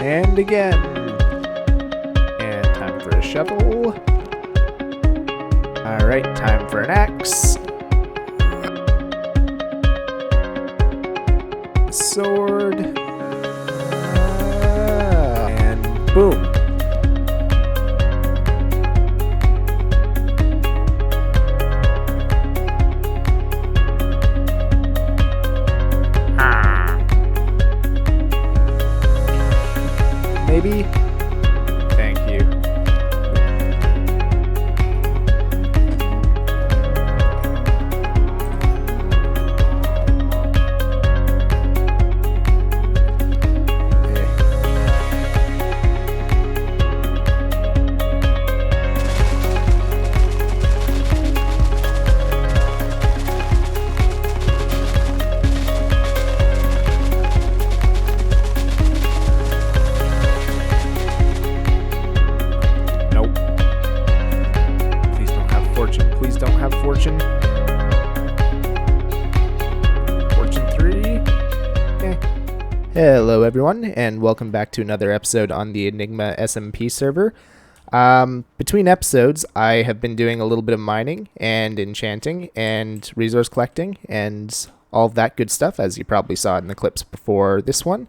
And again. And time for a shovel. Alright, time for an axe. Sword. And boom. Maybe? Thank you. Please don't have fortune. Fortune 3. Hello everyone, and welcome back to another episode on the Enigma SMP server. Between episodes, I have been doing a little bit of mining and enchanting and resource collecting and all of that good stuff, as you probably saw in the clips before this one.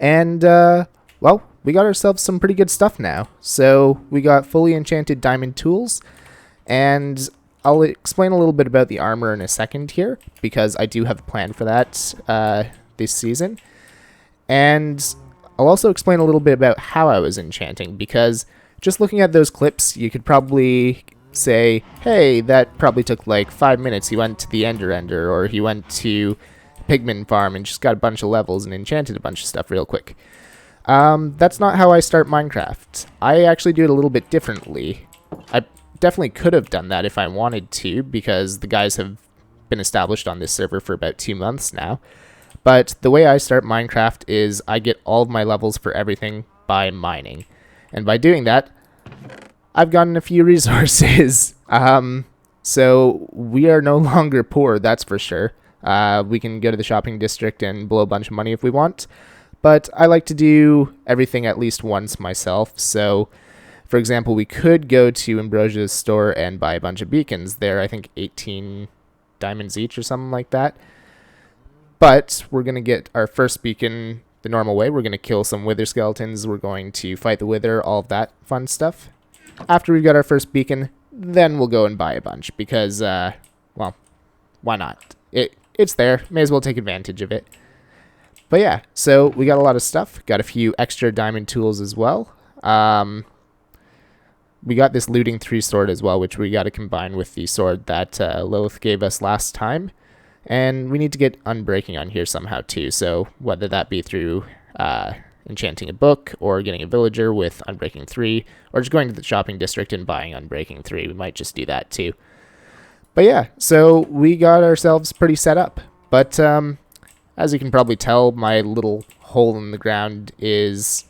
And, well, we got ourselves some pretty good stuff now. So we got fully enchanted diamond tools, and I'll explain a little bit about the armor in a second here, because I do have a plan for that this season. And I'll also explain a little bit about how I was enchanting, because just looking at those clips, you could probably say, hey, that probably took like 5 minutes. He went to the Ender, or he went to Pigman Farm and just got a bunch of levels and enchanted a bunch of stuff real quick. That's not how I start Minecraft. I actually do it a little bit differently. I definitely could have done that if I wanted to, because the guys have been established on this server for about 2 months now. But the way I start Minecraft is I get all of my levels for everything by mining. And by doing that, I've gotten a few resources. So we are no longer poor, that's for sure. We can go to the shopping district and blow a bunch of money if we want. But I like to do everything at least once myself. So, for example, we could go to Ambrosia's store and buy a bunch of beacons. They're, I think, 18 diamonds each or something like that. But we're going to get our first beacon the normal way. We're going to kill some wither skeletons. We're going to fight the wither, all of that fun stuff. After we've got our first beacon, then we'll go and buy a bunch because, well, why not? It's there. May as well take advantage of it. But yeah, so we got a lot of stuff. Got a few extra diamond tools as well. We got this looting 3 sword as well, which we got to combine with the sword that Lilith gave us last time. And we need to get unbreaking on here somehow too. So whether that be through enchanting a book or getting a villager with unbreaking 3, or just going to the shopping district and buying unbreaking 3. We might just do that too. But yeah, so we got ourselves pretty set up. But as you can probably tell, my little hole in the ground is,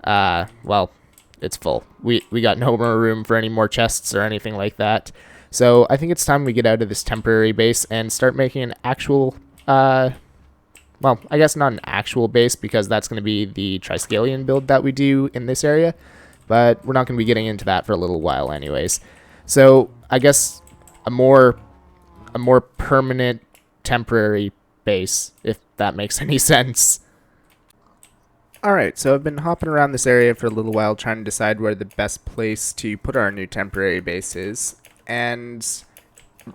well, it's full. We got no more room for any more chests or anything like that. So I think it's time we get out of this temporary base and start making an actual, well, I guess not an actual base, because that's going to be the Triskelion build that we do in this area. But we're not going to be getting into that for a little while anyways. So I guess a more permanent temporary base, if that makes any sense. Alright, so I've been hopping around this area for a little while trying to decide where the best place to put our new temporary base is. And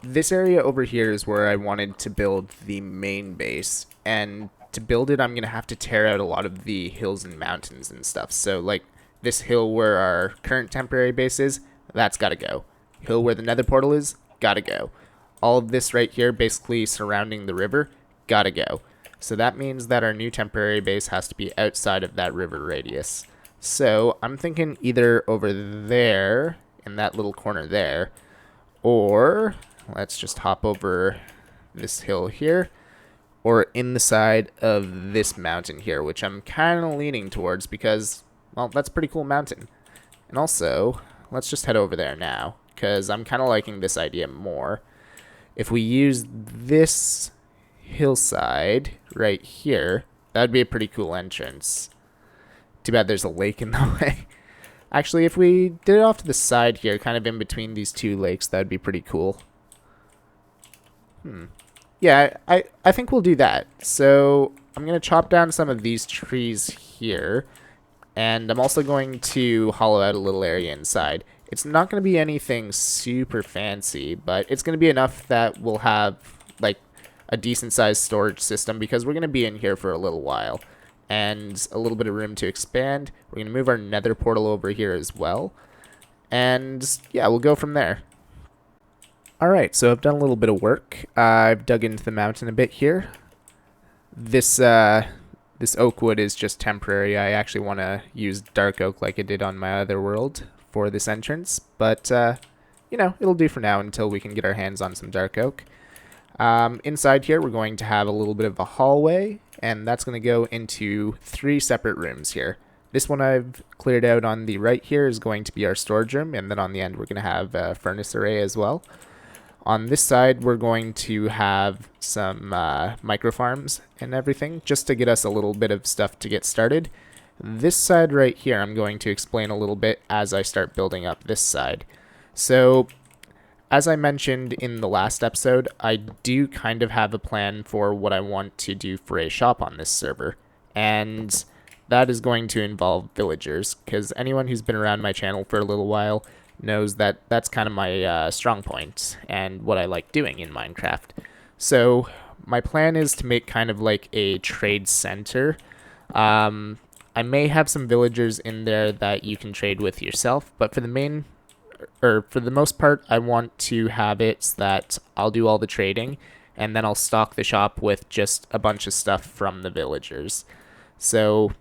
this area over here is where I wanted to build the main base. And to build it, I'm going to have to tear out a lot of the hills and mountains and stuff. So, like, this hill where our current temporary base is, that's got to go. Hill where the nether portal is, got to go. All of this right here, basically surrounding the river, got to go. So that means that our new temporary base has to be outside of that river radius. So I'm thinking either over there, in that little corner there, or let's just hop over this hill here, or in the side of this mountain here, which I'm kind of leaning towards because, well, that's a pretty cool mountain. And also, let's just head over there now, because I'm kind of liking this idea more. If we use this hillside right here, that would be a pretty cool entrance Too bad there's a lake in the way. Actually, if we did it off to the side here, kind of in between these two lakes, that'd be pretty cool. Yeah, I think we'll do that. So I'm going to chop down some of these trees here. And I'm also going to hollow out a little area inside. It's not going to be anything super fancy, but it's going to be enough that we'll have like a decent sized storage system because we're going to be in here for a little while. And a little bit of room to expand. We're going to move our nether portal over here as well. And yeah, we'll go from there. Alright, so I've done a little bit of work. I've dug into the mountain a bit here. This oak wood is just temporary. I actually want to use dark oak like I did on my other world for this entrance. But, you know, it'll do for now until we can get our hands on some dark oak. Inside here, we're going to have a little bit of a hallway, and that's going to go into 3 separate rooms here. This one I've cleared out on the right here is going to be our storage room, and then on the end we're going to have a furnace array as well. On this side, we're going to have some micro farms and everything, just to get us a little bit of stuff to get started. This side right here, I'm going to explain a little bit as I start building up this side. So, as I mentioned in the last episode, I do kind of have a plan for what I want to do for a shop on this server. And that is going to involve villagers, because anyone who's been around my channel for a little while knows that that's kind of my strong point and what I like doing in Minecraft. So my plan is to make kind of like a trade center. I may have some villagers in there that you can trade with yourself, but for the most part, I want to have it so that I'll do all the trading, and then I'll stock the shop with just a bunch of stuff from the villagers. So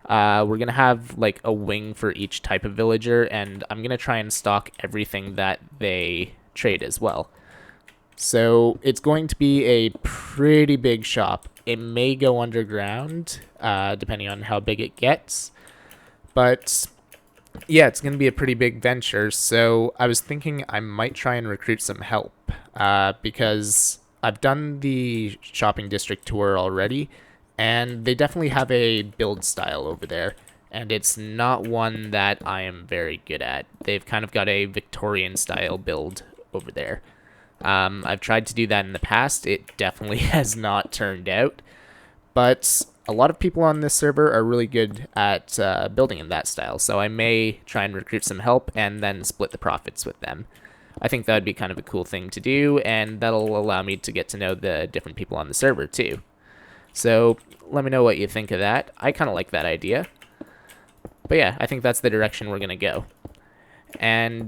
we're going to have like a wing for each type of villager, and I'm going to try and stock everything that they trade as well. So it's going to be a pretty big shop. It may go underground, depending on how big it gets. But yeah, it's going to be a pretty big venture, so I was thinking I might try and recruit some help, because I've done the shopping district tour already, and they definitely have a build style over there, and it's not one that I am very good at. They've kind of got a Victorian style build over there. I've tried to do that in the past. It definitely has not turned out, but a lot of people on this server are really good at building in that style, so I may try and recruit some help and then split the profits with them. I think that would be kind of a cool thing to do, and that'll allow me to get to know the different people on the server too. So let me know what you think of that. I kind of like that idea. But yeah, I think that's the direction we're going to go. And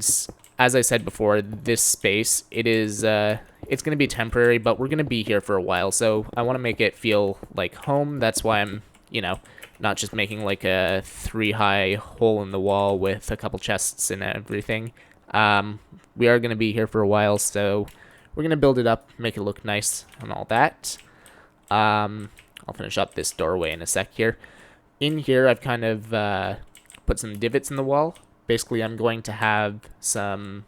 as I said before, this space, it's going to be temporary, but we're going to be here for a while, so I want to make it feel like home. That's why I'm, you know, not just making like a 3-high hole in the wall with a couple chests and everything. We are going to be here for a while, so we're going to build it up, make it look nice and all that. I'll finish up this doorway in a sec here. In here, I've kind of put some divots in the wall. Basically, I'm going to have some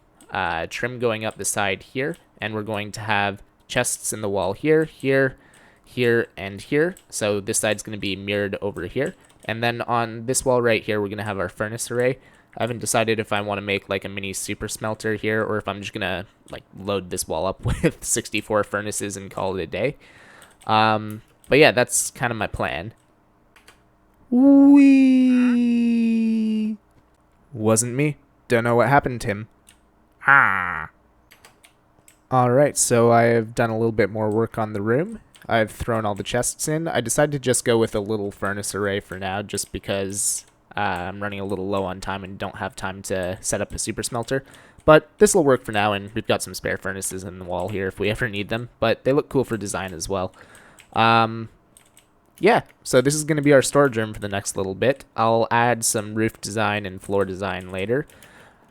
trim going up the side here, and we're going to have chests in the wall here, here, here, and here. So this side's going to be mirrored over here. And then on this wall right here, we're going to have our furnace array. I haven't decided if I want to make like a mini super smelter here, or if I'm just going to like load this wall up with 64 furnaces and call it a day. But yeah, that's kind of my plan. Whee! Wasn't me. Don't know what happened to him. Alright, so I have done a little bit more work on the room. I've thrown all the chests in. I decided to just go with a little furnace array for now, just because I'm running a little low on time and don't have time to set up a super smelter. But this will work for now, and we've got some spare furnaces in the wall here if we ever need them. But they look cool for design as well. Yeah, so this is going to be our storage room for the next little bit. I'll add some roof design and floor design later.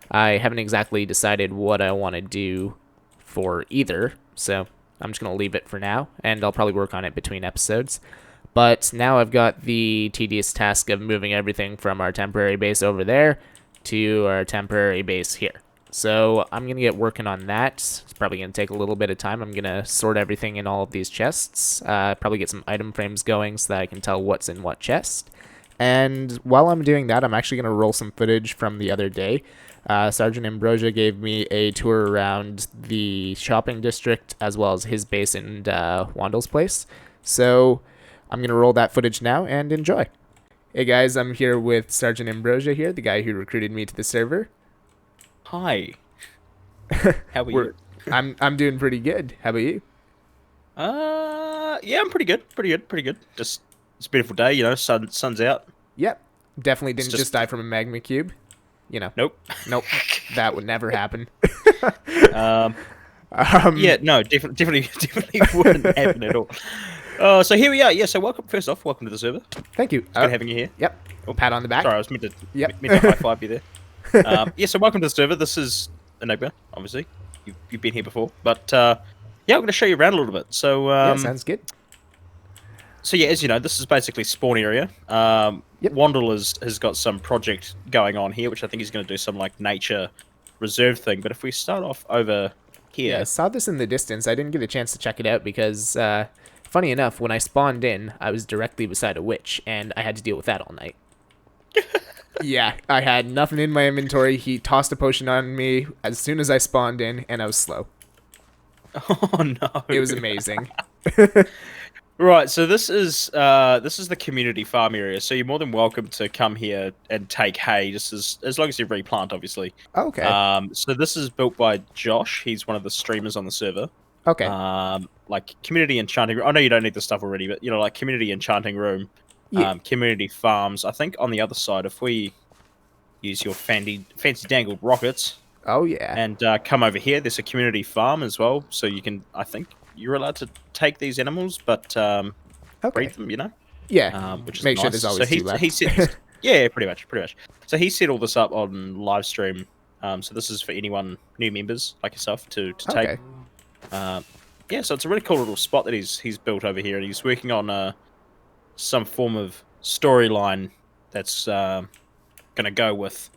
I haven't exactly decided what I want to do for either, so I'm just going to leave it for now, and I'll probably work on it between episodes. But now I've got the tedious task of moving everything from our temporary base over there to our temporary base here. So I'm going to get working on that. It's probably going to take a little bit of time. I'm going to sort everything in all of these chests. Probably get some item frames going so that I can tell what's in what chest. And while I'm doing that, I'm actually going to roll some footage from the other day. Sergeant Ambrosia gave me a tour around the shopping district as well as his base in Wandels place. So I'm going to roll that footage now and enjoy. Hey guys, I'm here with Sergeant Ambrosia here, the guy who recruited me to the server. Hi. How are you? I'm doing pretty good. How about you? Yeah, I'm pretty good. Pretty good. Just it's a beautiful day, you know, sun's out. Yep. Definitely didn't It's just just die from a magma cube. You know. nope. Nope. That would never happen. Um yeah, no, definitely wouldn't happen at all. So here we are. Yeah, so first off, welcome to the server. Thank you. It's good having you here. Yep. Pat on the back. Sorry, I was meant to Yep. high five you there. Yeah, so welcome to the server. This is Enigma, obviously. You've been here before. But yeah, I'm gonna show you around a little bit. So Yeah, sounds good. So yeah, as you know, this is basically spawn area. Yep. Wandel has got some project going on here, which I think he's going to do some like nature reserve thing. But if we start off over here, Yeah, I saw this in the distance. I didn't get a chance to check it out because, funny enough, when I spawned in, I was directly beside a witch, and I had to deal with that all night. Yeah, I had nothing in my inventory. He tossed a potion on me as soon as I spawned in, and I was slow. oh no, It was amazing. Right, so this is the community farm area. So you're more than welcome to come here and take hay, just as long as you replant, obviously. Okay. So this is built by Josh. He's one of the streamers on the server. Okay. Like community enchanting room. I know you don't need this stuff already, but you know, like community enchanting room, Yeah. community farms. I think on the other side, if we use your fancy dangled rockets Oh, yeah. and come over here, there's a community farm as well. So you can, I think you're allowed to take these animals, but Okay. breed them, you know. Yeah. Which is Make nice. sure there's always two left. Yeah, pretty much. So he set all this up on live stream. So this is for anyone new members like yourself to take. Okay. Yeah, so it's a really cool little spot that he's built over here, and he's working on some form of storyline that's gonna go with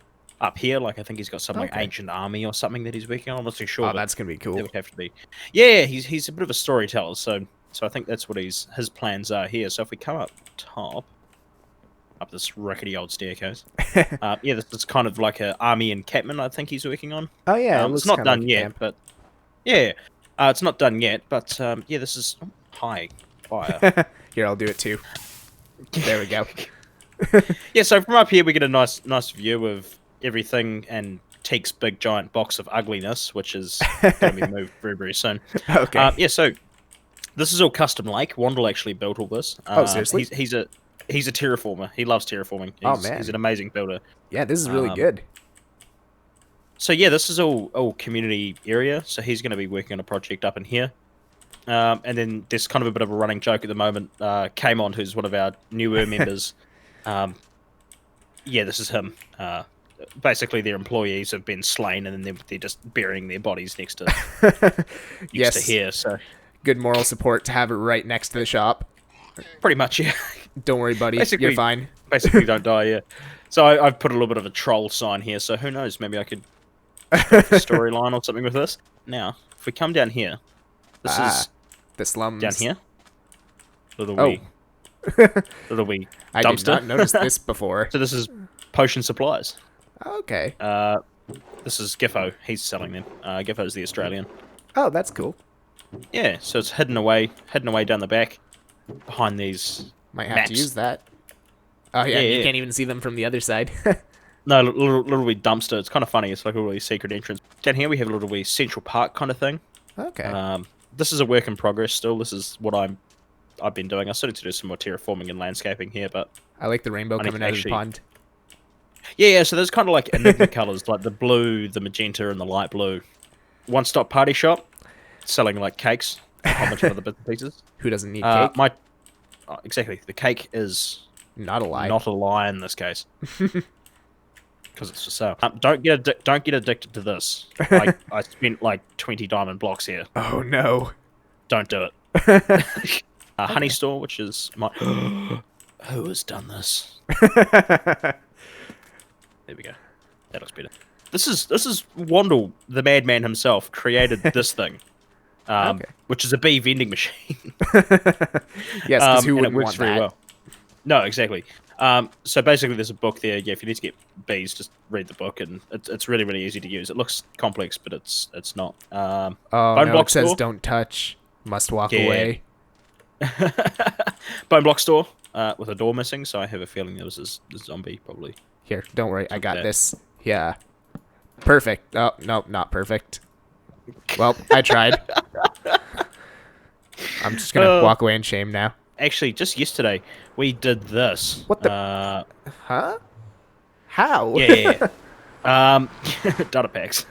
up here. Like I think he's got some like ancient army or something that he's working on. I'm not too sure. Oh, that's gonna be cool. It would have to be. Yeah, he's a bit of a storyteller, so I think that's what his plans are here. So if we come up top, up this rickety old staircase, yeah, this is kind of like an army encampment. I think he's working on. Oh, yeah. It's not done yet, but yeah, it's not done yet. But yeah, this is high fire. Here, I'll do it too. There we go. Yeah, so from up here we get a nice view of everything and Teek's big giant box of ugliness, which is going to be moved very soon. Okay. Yeah, so this is all custom like. Wandel actually built all this. Oh, seriously? He's a terraformer. He loves terraforming. Oh, man. He's an amazing builder. Yeah, this is really good. So yeah, this is all community area. So he's going to be working on a project up in here. And then there's kind of a bit of a running joke at the moment. Kamon, who's one of our newer members. Yeah, this is him. Basically, their employees have been slain, and then they're just burying their bodies next to Yes. to here. So Good moral support to have it right next to the shop. pretty much, yeah. Don't worry, buddy. You're fine. Basically, don't die. Yeah. So I've put a little bit of a troll sign here. So who knows? Maybe I could start a storyline or something with this. Now, if we come down here, this is the slums down here. Little Oh. wee I did dumpster. not notice this before. So this is potion supplies. Okay. This is Giffo. He's selling them. Giffo's the Australian. Oh, that's cool. Yeah, so it's hidden away down the back, behind these Might have maps. to use that. Oh yeah, Yeah. you can't even see them from the other side. No, little wee dumpster. It's kind of funny. It's like a really secret entrance. Down here we have a little wee Central Park kind of thing. Okay. This is a work in progress still. This is what I've been doing. I started to do some more terraforming and landscaping here, but I like the rainbow I need coming to out of the actually- pond. yeah. So there's kind of like Enigma colors, like the blue, the magenta, and the light blue. One stop party shop, selling like cakes, a whole bunch of other bits and pieces. Who doesn't need cake? Exactly. The cake is Not a lie. not a lie in this case. Because it's for sale. Don't get addicted to this. I spent like 20 diamond blocks here. Oh no. Don't do it. Honey store, which is my. Who has done this? There we go. That looks better. This is Wandel, the madman himself, created this thing, Okay. which is a bee vending machine. Yes, because who and wouldn't it works want very that? well. No, exactly. So basically, there's a book there. Yeah, if you need to get bees, just read the book, and it's really really easy to use. It looks complex, but it's not. Oh Bone no, it block says store. don't touch. Must walk Yeah. away. Bone block store with a door missing. So I have a feeling there was a zombie probably Here, don't worry, I took got that. this. Yeah. Perfect. Oh, no, not perfect. Well, I tried. I'm just gonna Uh, walk away in shame now. Actually, just yesterday we did this. What the? Huh? How? Yeah. Data packs.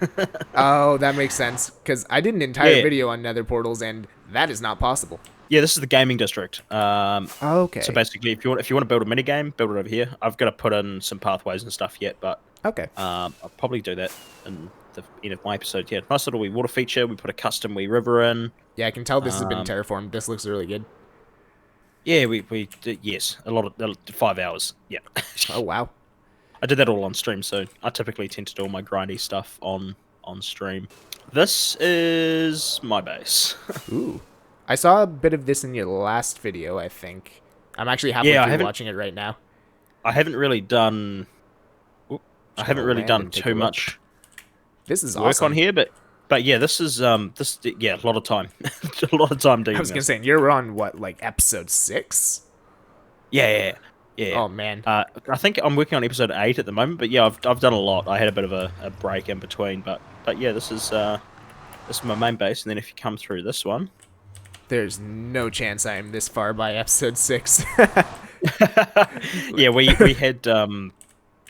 Oh, that makes sense. Because I did an entire Yeah. video on nether portals, and that is not possible. Yeah, this is the gaming district. Okay. So basically, if you want to build a mini game, build it over here. I've got to put in some pathways and stuff yet, but Okay. I'll probably do that in the end of my episode. Yeah, nice little wee water feature. We put a custom wee river in. Yeah, I can tell this has been Um, terraformed. This looks really good. yeah, we did, yes, a lot of 5 hours. Yeah, Oh, wow. I did that all on stream. So I typically tend to do all my grindy stuff on stream. This is my base. Ooh. I saw a bit of this in your last video, I think. I'm actually halfway Yeah, I through haven't watching it right now. I haven't really done. Oop, I Just haven't gonna really land done and take a too look. much This is work awesome. on here, but yeah, this is yeah, a lot of time, a lot of time doing I was gonna this. say, you're on what, like episode 6? Yeah. Oh man. I think I'm working on episode 8 at the moment, but yeah, I've done a lot. I had a bit of a break in between, but yeah, this is my main base, and then if you come through this one, There's no chance I am this far by episode 6. yeah, we had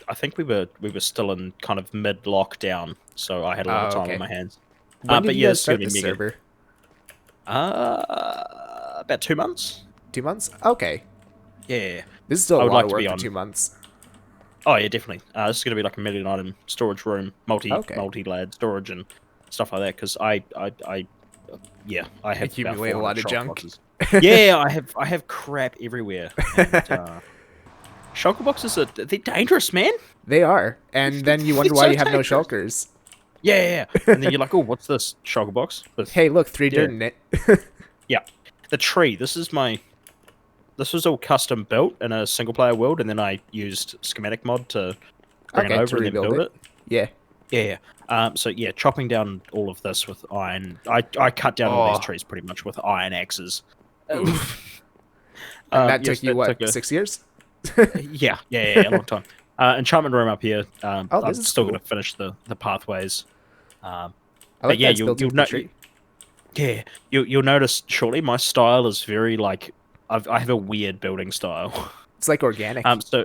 I think we were still in kind of mid lockdown, so I had a lot of time okay. on my hands. When did But you yeah, guys this is gonna start be this mega. server? About 2 months. 2 months? Okay. Yeah. This is still I a would lot like of to work be for on. 2 months. Oh yeah, definitely. This is gonna be like a million item storage room, Okay. multi lad storage and stuff like that. Because I yeah, I have Accumulate a about 400 lot of shulker junk. boxes. Yeah, I have crap everywhere. And, shulker boxes they're dangerous, man. They are. And then you wonder It's why so you have no dangerous. shulkers. Yeah. And then you're like, oh, what's this shulker box? With, Hey, look, 3 yeah. dirt in it. Yeah, the tree. This was all custom built in a single player world, and then I used schematic mod to bring it Okay, over to and then rebuild build it. it. Yeah. Yeah. So yeah, chopping down all of this with iron. I cut down all these Oh. trees pretty much with iron axes. Oof. And that yes, took you, what, took 6 years? yeah, a long time. Enchantment room up here. Oh, I'm this is still cool. going to finish the pathways. I But like yeah, that it's built into the know, tree. yeah, you'll notice shortly. My style is very like I have a weird building style. It's like organic. So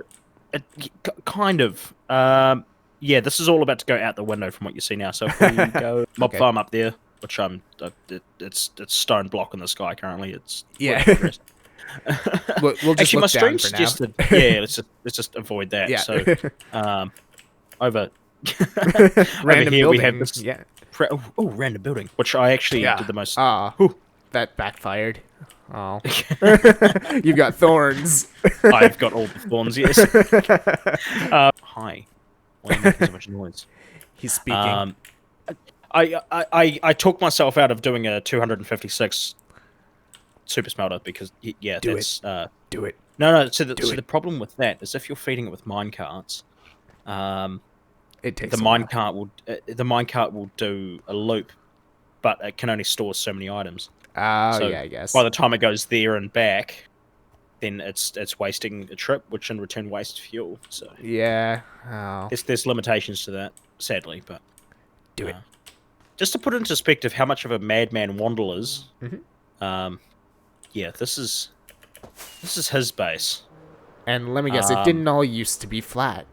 kind of. Yeah, this is all about to go out the window from what you see now. So if we go mob Okay. farm up there, which it's stone block in the sky currently. It's Yeah. progress. We'll just Actually, my look stream down for now. suggested. Yeah, let's just avoid that. Yeah. So over Random here building. we have this. Yeah. Oh, random building, which I actually did the most. Ah, Whew. that backfired. Oh. You've got thorns. I've got all the thorns. Yes. Hi. Why are you making so much noise? He's speaking. I talked myself out of doing a 256 super smelter because yeah, Do that's Do it. no. So Do the it. problem with that is if you're feeding it with mine carts, It takes the a while. mine cart will do a loop, but it can only store so many items. Oh, So yeah, I guess. By the time it goes there and back, then it's wasting a trip, which in return wastes fuel. So Yeah. Oh. there's limitations to that, sadly. But Do it. Just to put it into perspective, how much of a madman Wandel is. Mhm. Yeah, this is his base. And let me guess, it didn't all used to be flat.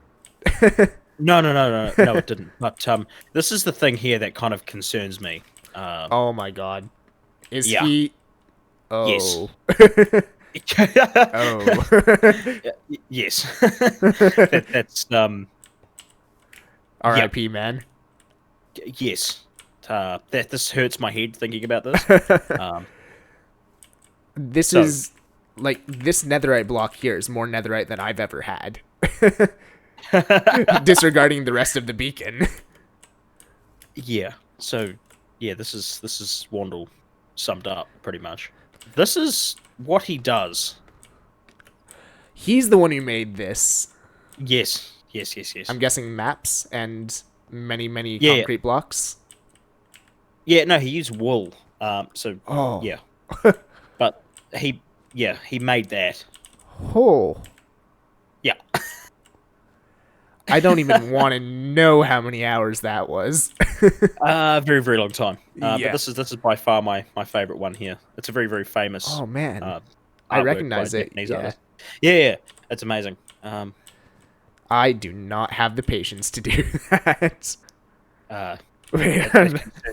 No, it didn't. But this is the thing here that kind of concerns me. Oh my god. Is Yeah. he... Oh. Yes. Oh. Yes. That's R.I.P. man. yes. That this hurts my head thinking about this. This So- is... Like, this netherite block here is more netherite than I've ever had. Disregarding the rest of the beacon. Yeah. So yeah, this is Wandel summed up pretty much. This is what he does. He's the one who made this. Yes, yes, yes, yes. I'm guessing maps and many, many Yeah, concrete blocks. yeah. No, he used wool. So Oh. yeah, but he made that. Oh. Yeah. I don't even want to know how many hours that was. Very, very long time. But Yeah. this is by far my favorite one here. It's a very, very famous Oh, man. uh, I artwork by a recognize it. Japanese Yeah. artist. Yeah, it's amazing. I do not have the patience to do that. Uh, Wait.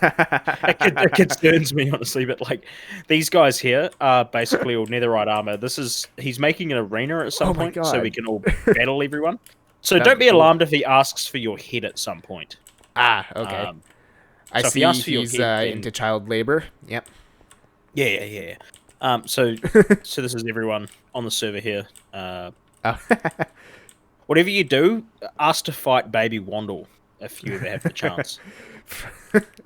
it concerns me honestly, but like these guys here are basically all netherite armor. He's making an arena at some Oh my point, so we god. can all battle everyone. So That'd don't be be cool. alarmed if he asks for your head at some point. Ah, okay. Um, I so if he see asks for your he's head, then into child labor. Yep. yeah. So this is everyone on the server here. Oh. Whatever you do, ask to fight Baby Wandel if you ever have the chance.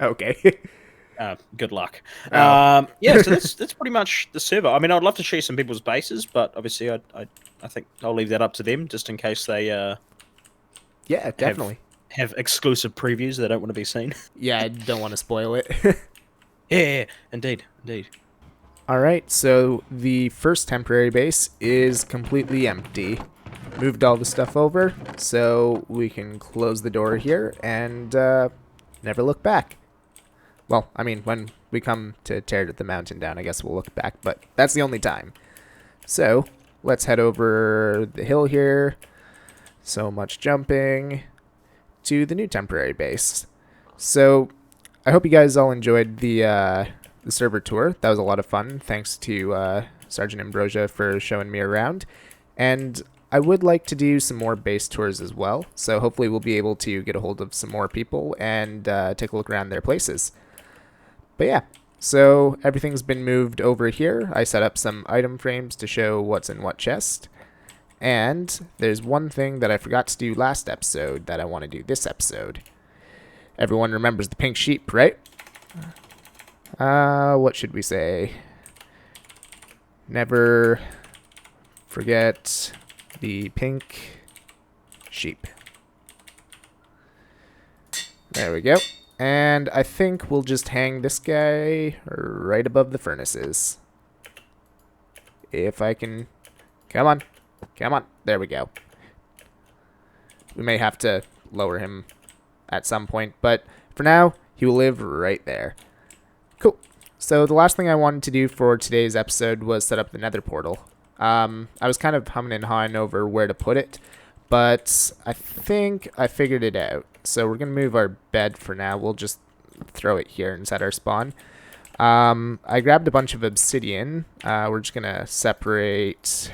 Okay. Good luck. Oh. Yeah, so that's pretty much the server. I mean, I'd love to share some people's bases, but obviously, I think I'll leave that up to them, just in case they Yeah, have definitely. have exclusive previews that don't want to be seen. Yeah, I don't want to spoil it. Yeah, indeed. Alright, so the first temporary base is completely empty. Moved all the stuff over, so we can close the door here and never look back. Well, I mean, when we come to tear the mountain down, I guess we'll look back, but that's the only time. So, let's head over the hill here. So much jumping to the new temporary base. So, I hope you guys all enjoyed the server tour. That was a lot of fun. Thanks to Sergeant Ambrosia for showing me around. And I would like to do some more base tours as well. So hopefully we'll be able to get a hold of some more people and take a look around their places. But yeah, so everything's been moved over here. I set up some item frames to show what's in what chest. And there's one thing that I forgot to do last episode that I want to do this episode. Everyone remembers the pink sheep, right? What should we say? Never forget the pink sheep. There we go. And I think we'll just hang this guy right above the furnaces. If I can... Come on. Come on. There we go. We may have to lower him at some point, but for now, he will live right there. Cool. So the last thing I wanted to do for today's episode was set up the nether portal. I was kind of humming and hawing over where to put it, but I think I figured it out. So we're going to move our bed for now. We'll just throw it here and set our spawn. I grabbed a bunch of obsidian. We're just going to separate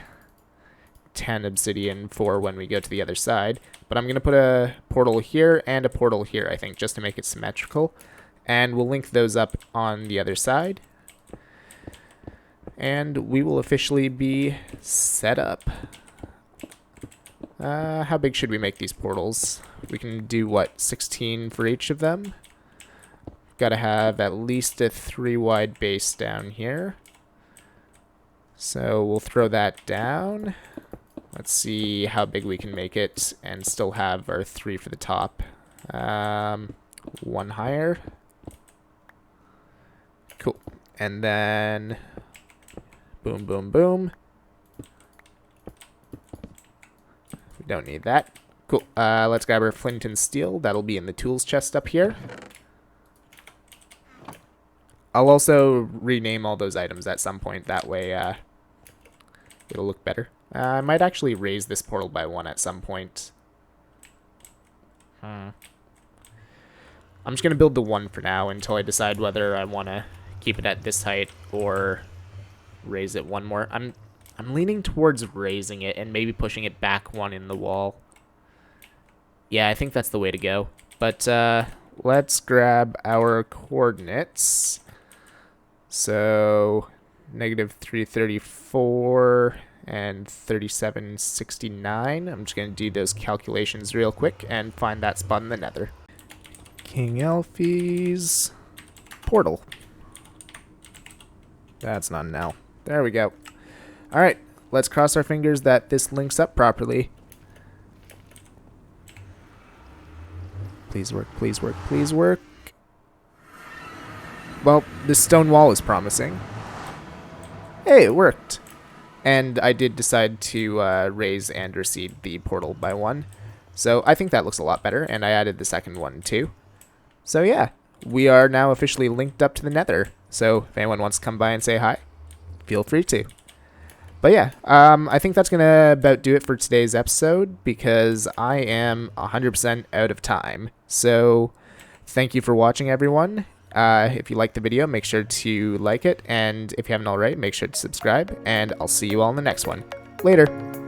10 obsidian for when we go to the other side. But I'm going to put a portal here and a portal here, I think, just to make it symmetrical. And we'll link those up on the other side. And we will officially be set up. How big should we make these portals? We can do, what, 16 for each of them? Gotta have at least a 3-wide base down here. So we'll throw that down. Let's see how big we can make it and still have our 3 for the top. One higher. Cool. And then boom, boom, boom. We don't need that. Cool. Let's grab our flint and steel. That'll be in the tools chest up here. I'll also rename all those items at some point. That way it'll look better. I might actually raise this portal by 1 at some point. I'm just going to build the 1 for now until I decide whether I want to keep it at this height or raise it 1 more. I'm leaning towards raising it and maybe pushing it back 1 in the wall. Yeah, I think that's the way to go. But let's grab our coordinates. So -334 and 3769. I'm just going to do those calculations real quick and find that spot in the nether. Kingelffe's portal. That's not an L. There we go. Alright, let's cross our fingers that this links up properly. Please work, please work, please work. Well, this stone wall is promising. Hey, it worked. And I did decide to raise and recede the portal by 1. So I think that looks a lot better, and I added the second one too. So yeah, we are now officially linked up to the Nether. So if anyone wants to come by and say hi, feel free to. But yeah, I think that's going to about do it for today's episode, because I am 100% out of time. So thank you for watching, everyone. If you liked the video, make sure to like it, and if you haven't already, make sure to subscribe, and I'll see you all in the next one. Later!